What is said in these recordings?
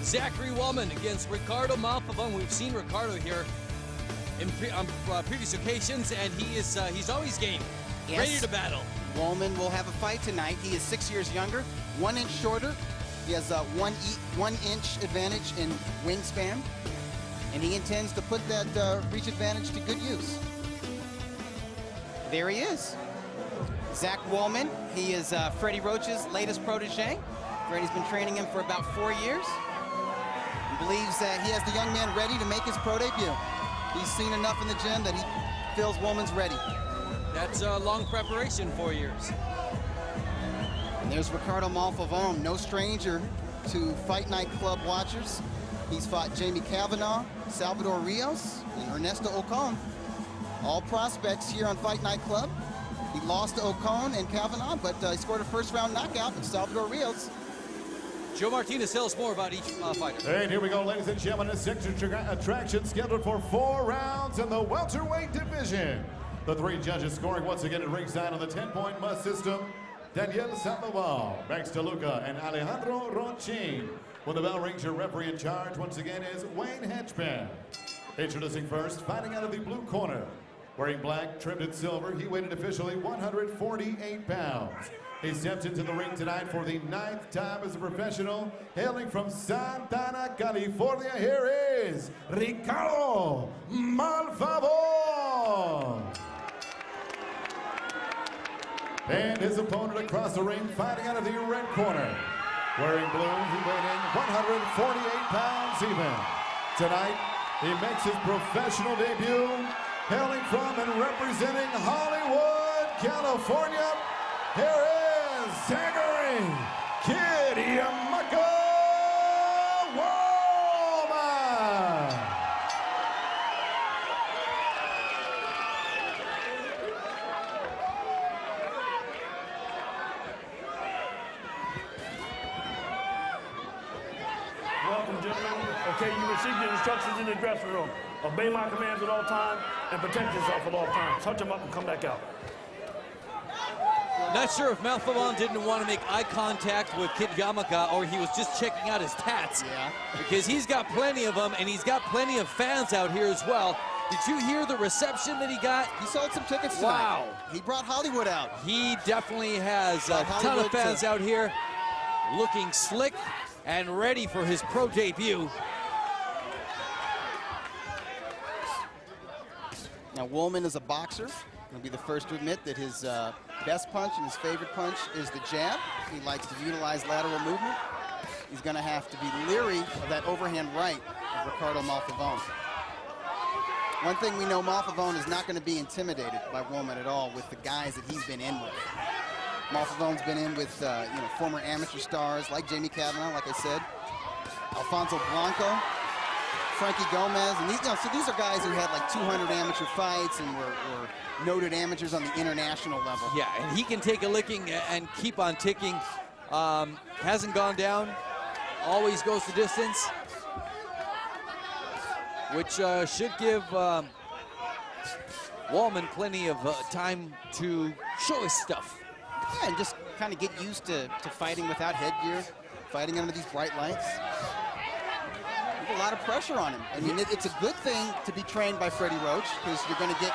Zachary Wohlman against Ricardo Malfavon. We've seen Ricardo here on previous occasions, and he's always game, yes. Ready to battle. Wohlman will have a fight tonight. He is 6 years younger, 1 inch shorter. He has a 1 inch advantage in wingspan, and he intends to put that reach advantage to good use. There he is. Zach Wohlman. He is Freddie Roach's latest protege. Freddie's been training him for about 4 years. He believes that he has the young man ready to make his pro debut. He's seen enough in the gym that he feels Wohlman's ready. That's a long preparation, 4 years. And there's Ricardo Malfavon, no stranger to Fight Night Club watchers. He's fought Jamie Kavanaugh, Salvador Rios, and Ernesto Ocon. All prospects here on Fight Night Club. He lost to Ocon and Kavanaugh, but he scored a first-round knockout with Salvador Rios. Joe Martinez tells us more about each fighter. And here we go, ladies and gentlemen, a signature attraction scheduled for 4 rounds in the welterweight division. The 3 judges scoring once again at ringside on the 10-point must system. Daniel Sandoval, Max DeLuca, and Alejandro Ronchin. When the bell rings, your referee in charge once again is Wayne Hedgepan. Introducing first, fighting out of the blue corner. Wearing black, trimmed in silver, he weighed officially 148 pounds. He steps into the ring tonight for the 9th time as a professional. Hailing from Santa Ana, California, here is Ricardo Malfavon. And his opponent across the ring, fighting out of the red corner. Wearing blue, he weighed in 148 pounds even. Tonight, he makes his professional debut, hailing from and representing Hollywood, California. Here is Zachary Kid Yamaka Wohlman. Welcome, gentlemen. Okay, you received your instructions in the dressing room. Obey my commands at all times and protect yourself at all times. Touch them up and come back out. Not sure if Malfavon didn't want to make eye contact with Kid Yamaka, or he was just checking out his tats. Yeah. Because he's got plenty of them, and he's got plenty of fans out here as well. Did you hear the reception that he got? He sold some tickets tonight. Wow. He brought Hollywood out. He definitely has a ton of fans out here looking slick and ready for his pro debut. Now, Wohlman is a boxer. He'll be the first to admit that his best punch and his favorite punch is the jab. He likes to utilize lateral movement. He's going to have to be leery of that overhand right of Ricardo Malfavon. One thing we know, Malfavon is not going to be intimidated by Wohlman at all with the guys that he's been in with. Malfavon's been in with former amateur stars like Jamie Kavanaugh, like I said, Alfonso Blanco, Frankie Gomez, and so these are guys who had like 200 amateur fights and were noted amateurs on the international level. Yeah, and he can take a licking and keep on ticking. Hasn't gone down, always goes the distance, which should give Wohlman plenty of time to show his stuff. Yeah, and just kind of get used to fighting without headgear, fighting under these bright lights. There's a lot of pressure on him. I mean, it's a good thing to be trained by Freddie Roach, because you're going to get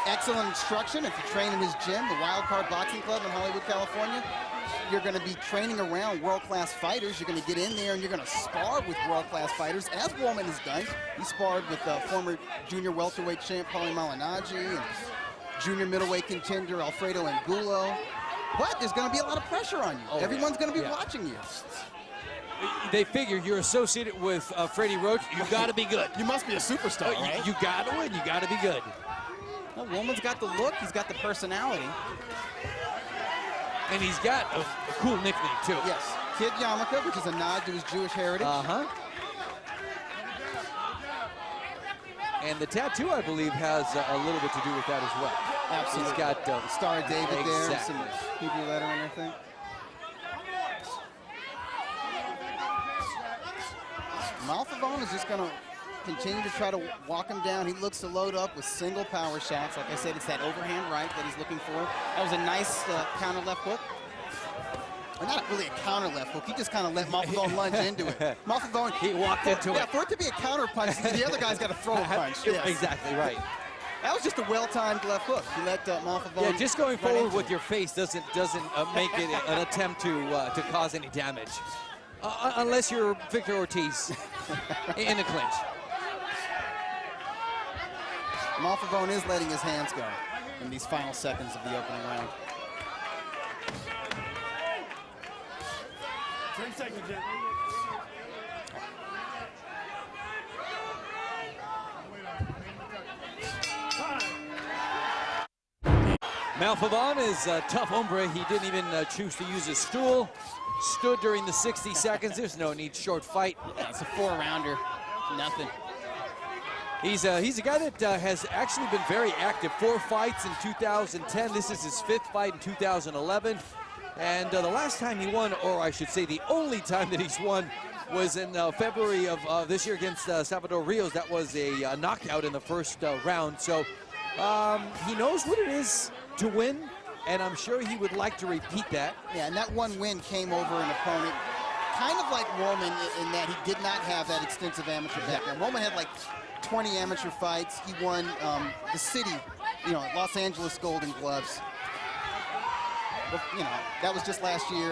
excellent instruction if you train in his gym, the Wild Card Boxing Club in Hollywood, California. You're going to be training around world-class fighters. You're going to get in there and you're going to spar with world-class fighters, as Wohlman has done. He sparred with former junior welterweight champ Paulie Malignaggi and junior middleweight contender Alfredo Angulo. But there's going to be a lot of pressure on you. Everyone's going to be watching you. They figure you're associated with Freddie Roach, you got to be good. You must be a superstar, right? You got to win, you got to be good. Well, Wohlman's got the look, he's got the personality. And he's got a cool nickname, too. Yes, Kid Yamaka, which is a nod to his Jewish heritage. Uh-huh. And the tattoo, I believe, has a little bit to do with that as well. Absolutely. He's got the Star of David there, exactly. some Hebrew lettering, I think. Malfavon is just going to continue to try to walk him down. He looks to load up with single power shots. Like I said, it's that overhand right that he's looking for. That was a nice counter left hook. Or not really a counter left hook. He just kind of let Malfavon lunge into it. Malfavon, He walked into it. Yeah, for it to be a counter punch, the other guy's got to throw a punch. Yes. Exactly right. That was just a well-timed left hook. He let Malfavon. Yeah, just going run forward into with it. your face doesn't make it an attempt to cause any damage, unless you're Victor Ortiz in a clinch. Malfavon is letting his hands go in these final seconds of the opening round. 10 seconds, Jen. Malfavon is a tough hombre. He didn't even choose to use his stool. Stood during the 60 seconds. There's no need, short fight. Yeah, it's a 4-rounder. Nothing. He's a guy that has actually been very active. 4 fights in 2010. This is his 5th fight in 2011. And the last time he won, or I should say the only time that he's won, was in February of this year against Salvador Rios. That was a knockout in the first round. So he knows what it is to win, and I'm sure he would like to repeat that. Yeah, and that one win came over an opponent kind of like Wohlman in that he did not have that extensive amateur background. Wohlman had like 20 amateur fights. He won the city, Los Angeles Golden Gloves. But, that was just last year,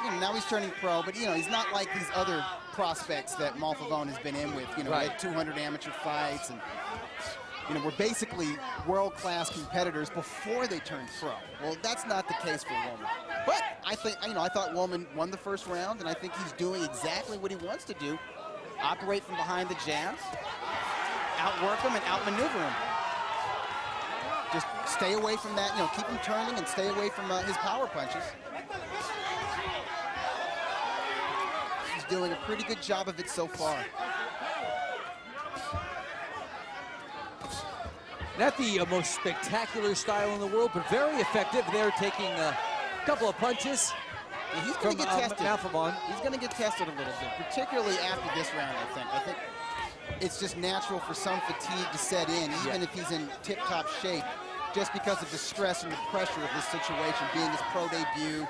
and now he's turning pro. But he's not like these other prospects that Malfavon has been in with. He had 200 amateur fights, and we're basically world-class competitors before they turn pro. Well, that's not the case for Wohlman. But I thought Wohlman won the first round, and I think he's doing exactly what he wants to do: operate from behind the jabs, outwork him, and outmaneuver him. Just stay away from that, keep him turning and stay away from his power punches. He's doing a pretty good job of it so far. Not the most spectacular style in the world, but very effective. They're taking a couple of punches. Yeah, he's going to get tested. Malfavon. He's going to get tested a little bit, particularly after this round, I think. I think it's just natural for some fatigue to set in, even if he's in tip-top shape, just because of the stress and the pressure of this situation, being his pro debut,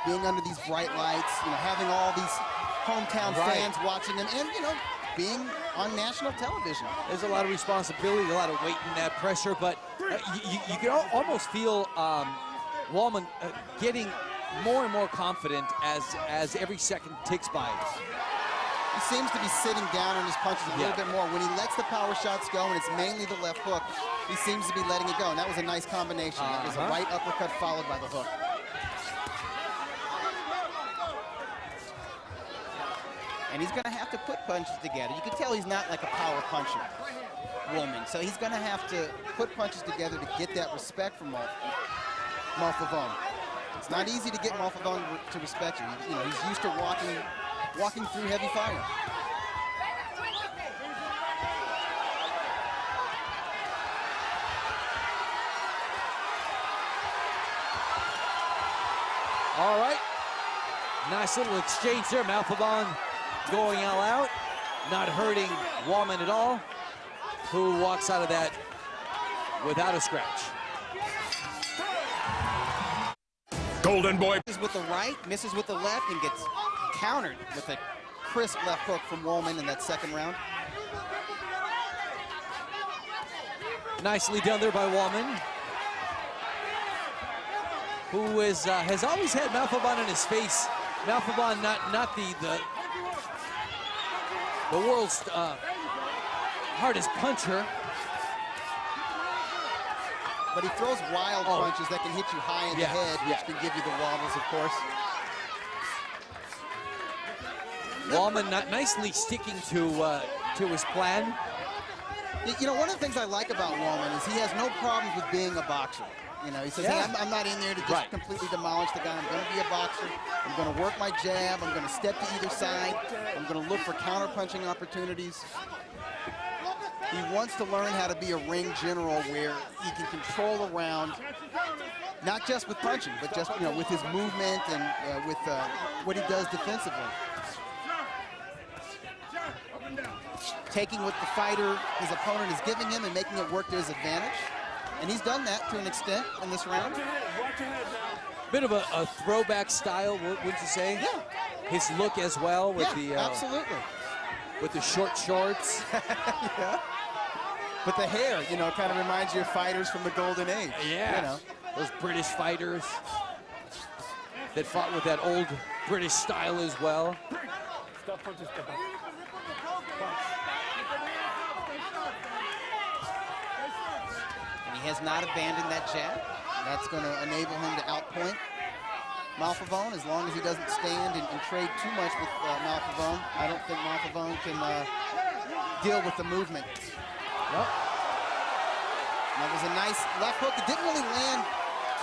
being under these bright lights, having all these hometown fans watching him, and, being on national television. There's a lot of responsibility, a lot of weight in that pressure, but you can almost feel Wohlman getting more and more confident as every second ticks by. He seems to be sitting down on his punches a little bit more. When he lets the power shots go, and it's mainly the left hook, he seems to be letting it go, and that was a nice combination. That was a right uppercut followed by the hook. And he's going to have to put punches together. You can tell he's not like a power puncher, Wohlman. So he's going to have to put punches together to get that respect from Malfavon. It's not easy to get Malfavon to respect you. He's used to walking through heavy fire. All right. Nice little exchange there. Malfavon going all out, not hurting Wohlman at all, who walks out of that without a scratch. Golden Boy. Misses with the right, misses with the left, and gets countered with a crisp left hook from Wohlman in that second round. Nicely done there by Wohlman, who has always had Malfavon in his face. Malfavon not the world's hardest puncher. But he throws wild punches that can hit you high in the head, which can give you the wobbles, of course. Wohlman nicely sticking to his plan. One of the things I like about Wohlman is he has no problems with being a boxer. He says, hey, I'm not in there to just completely demolish the guy. I'm going to be a boxer. I'm going to work my jab. I'm going to step to either side. I'm going to look for counter-punching opportunities. He wants to learn how to be a ring general where he can control a round, not just with punching, but just with his movement and with what he does defensively. Taking what the fighter, his opponent, is giving him and making it work to his advantage. And he's done that to an extent in this round. Watch your head now. Bit of a throwback style, wouldn't you say? Yeah. His look as well with absolutely. with the short shorts. Yeah. But the hair, you know, kind of reminds you of fighters from the Golden Age. Yeah. You know. Those British fighters that fought with that old British style as well. Stop punching, step back. And he has not abandoned that jab. That's going to enable him to outpoint Malfavon as long as he doesn't stand and trade too much with Malfavon. I don't think Malfavon can deal with the movement. Yep. That was a nice left hook. It didn't really land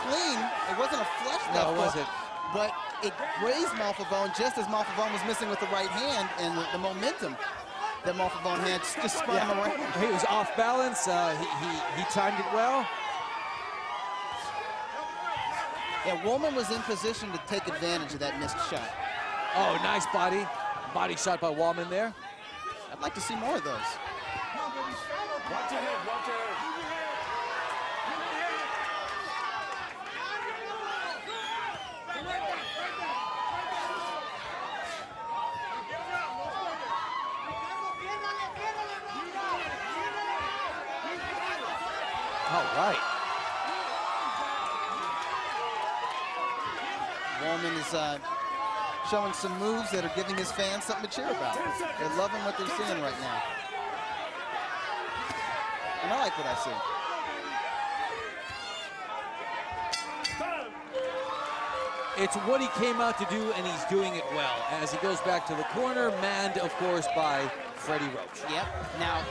clean. It wasn't a flush left No, it hook, wasn't. but it grazed Malfavon just as Malfavon was missing with the right hand, and the momentum that Malfavon had just spun him around. He was off balance. He timed it well. Yeah, Wohlman was in position to take advantage of that missed shot. Oh, nice body shot by Wohlman there. I'd like to see more of those. Watch your head, watch your head. All right. Wohlman is showing some moves that are giving his fans something to cheer about. They're loving what they're seeing right now. And I like what I see. It's what he came out to do, and he's doing it well. As he goes back to the corner, manned, of course, by Freddie Roach. Yep. Now,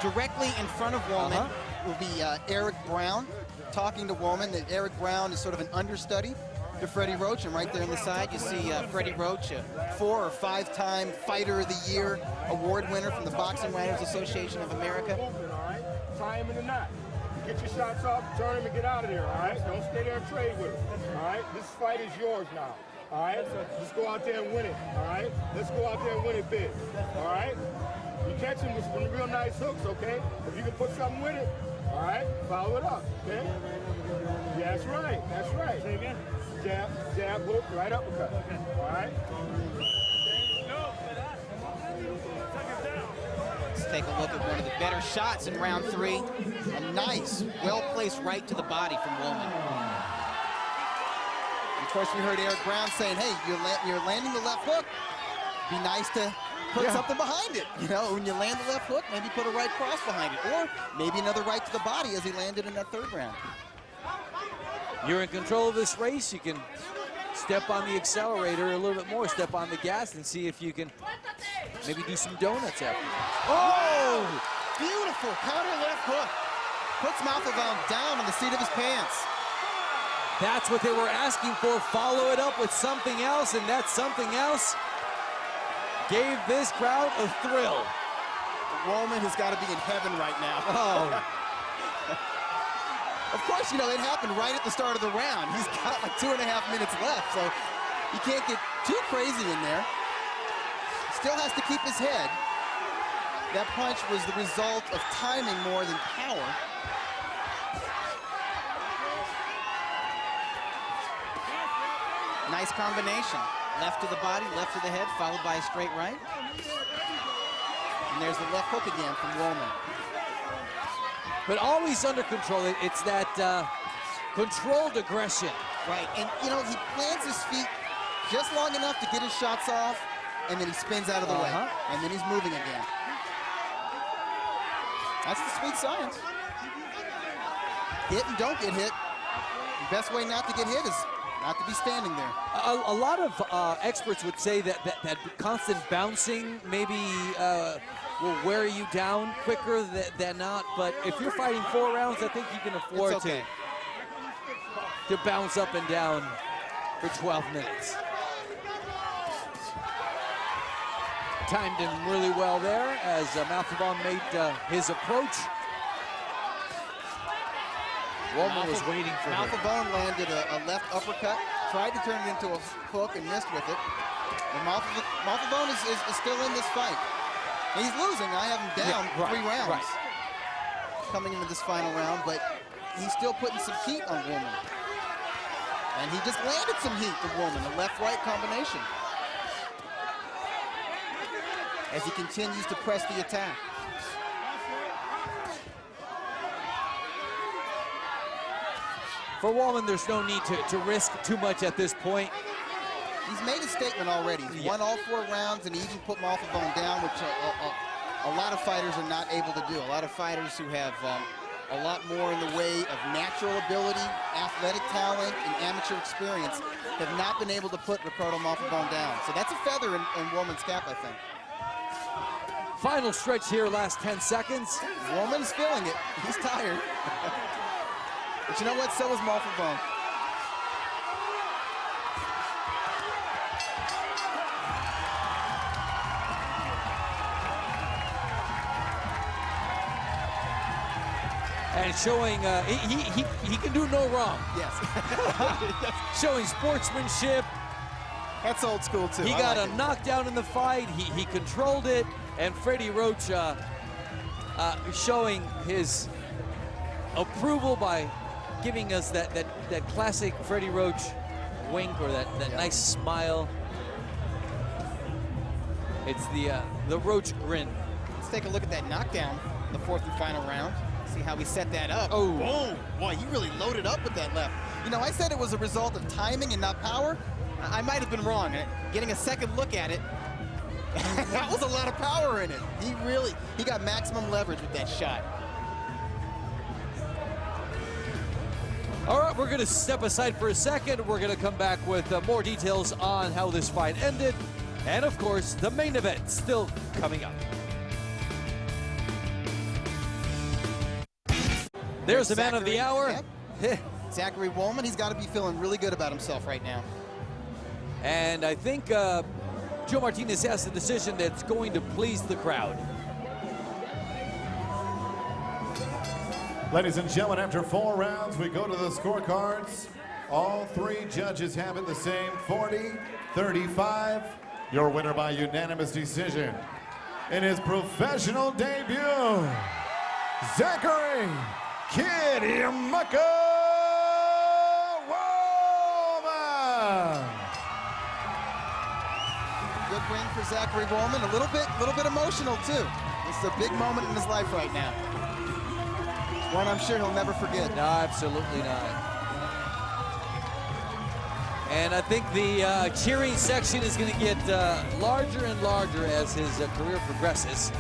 directly in front of Wohlman will be Eric Brown talking to Wohlman. That Eric Brown is sort of an understudy to Freddie Roach, and right there on the side you see Freddie Roach, a 4- or 5-time Fighter of the Year award winner from the Boxing Writers Association of America. All right? Tie him in the knot. Get your shots off, turn him and get out of there, all right? Don't stay there and trade with him, all right? This fight is yours now, all right? Let's go out there and win it, all right? Let's go out there and win it big, all right? You catch him with some real nice hooks, okay? If you can put something with it, all right? Follow it up, okay? Yeah, that's right, that's right. Say again. Jab, jab, hook, right uppercut, all right? Let's take a look at one of the better shots in round 3. A nice, well-placed right to the body from Wohlman. Of course, we heard Eric Brown saying, hey, you're landing the left hook. Be nice to put something behind it. You know, when you land the left hook, maybe put a right cross behind it. Or maybe another right to the body as he landed in that 3rd round. You're in control of this race. You can step on the accelerator a little bit more, step on the gas, and see if you can maybe do some donuts after. Oh! Beautiful counter left hook. Puts Malfavon down on the seat of his pants. That's what they were asking for. Follow it up with something else, and that something else gave this crowd a thrill. Wohlman has got to be in heaven right now. Oh. Of course, you know, it happened right at the start of the round. He's got like 2.5 minutes left, so you can't get too crazy in there. Still has to keep his head. That punch was the result of timing more than power. Nice combination. Left to the body, left to the head, followed by a straight right. And there's the left hook again from Wohlman. But always under control. It's that controlled aggression. Right, and you know, he plants his feet just long enough to get his shots off, and then he spins out of the way, and then he's moving again. That's the sweet science. Hit and don't get hit. The best way not to get hit is not to be standing there. A lot of experts would say that constant bouncing maybe will wear you down quicker than not. But if you're fighting 4 rounds, I think you can afford to bounce up and down for 12 minutes. Timed him really well there as Malfavon made his approach. Wohlman was waiting for him. Malfavon landed a left uppercut, tried to turn it into a hook and missed with it. And Malfavon is still in this fight. And he's losing. I have him down 3 rounds coming into this final round, but he's still putting some heat on Wohlman. And he just landed some heat to Wohlman, a left-right combination. As he continues to press the attack. For Wohlman, there's no need to risk too much at this point. He's made a statement already. He's won all 4 rounds, and he even put Malfavon down, which a lot of fighters are not able to do. A lot of fighters who have a lot more in the way of natural ability, athletic talent, and amateur experience have not been able to put Ricardo Malfavon down. So that's a feather in Wohlman's cap, I think. Final stretch here, last 10 seconds. Wohlman's feeling it. He's tired. But you know what? So is Malfavon. And showing he can do no wrong. Yes. Showing sportsmanship. That's old school too. He got a knockdown in the fight. He controlled it, and Freddie Roach showing his approval by giving us that classic Freddie Roach wink, or that nice smile. It's the Roach grin. Let's take a look at that knockdown, the 4th and final round. See how we set that up. Oh. Boom. Boy, he really loaded up with that left. You know, I said it was a result of timing and not power. I might have been wrong. Getting a second look at it, that was a lot of power in it. He got maximum leverage with that shot. All right, we're going to step aside for a second. We're going to come back with more details on how this fight ended. And, of course, the main event still coming up. There's the man of the hour. Yep. Zachary Wohlman, he's got to be feeling really good about himself right now. And I think Joe Martinez has a decision that's going to please the crowd. Ladies and gentlemen, after 4 rounds, we go to the scorecards. All 3 judges have it the same, 40-35. Your winner by unanimous decision in his professional debut, Zachary Kid Yamaka Wohlman. Good win for Zachary Wohlman. A little bit emotional too. It's a big moment in his life right now. One I'm sure he'll never forget. No, absolutely not. And I think the cheering section is going to get larger and larger as his career progresses.